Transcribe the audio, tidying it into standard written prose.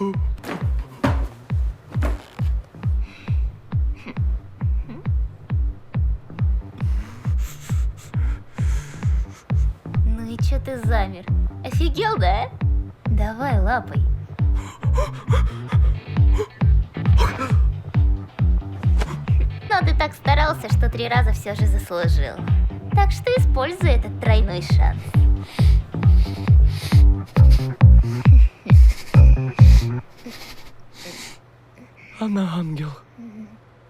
Ну и чё ты замер? Офигел, да? Давай, лапай. Но ты так старался, что 3 раза все же заслужил. Так что используй этот тройной шанс. Она ангел.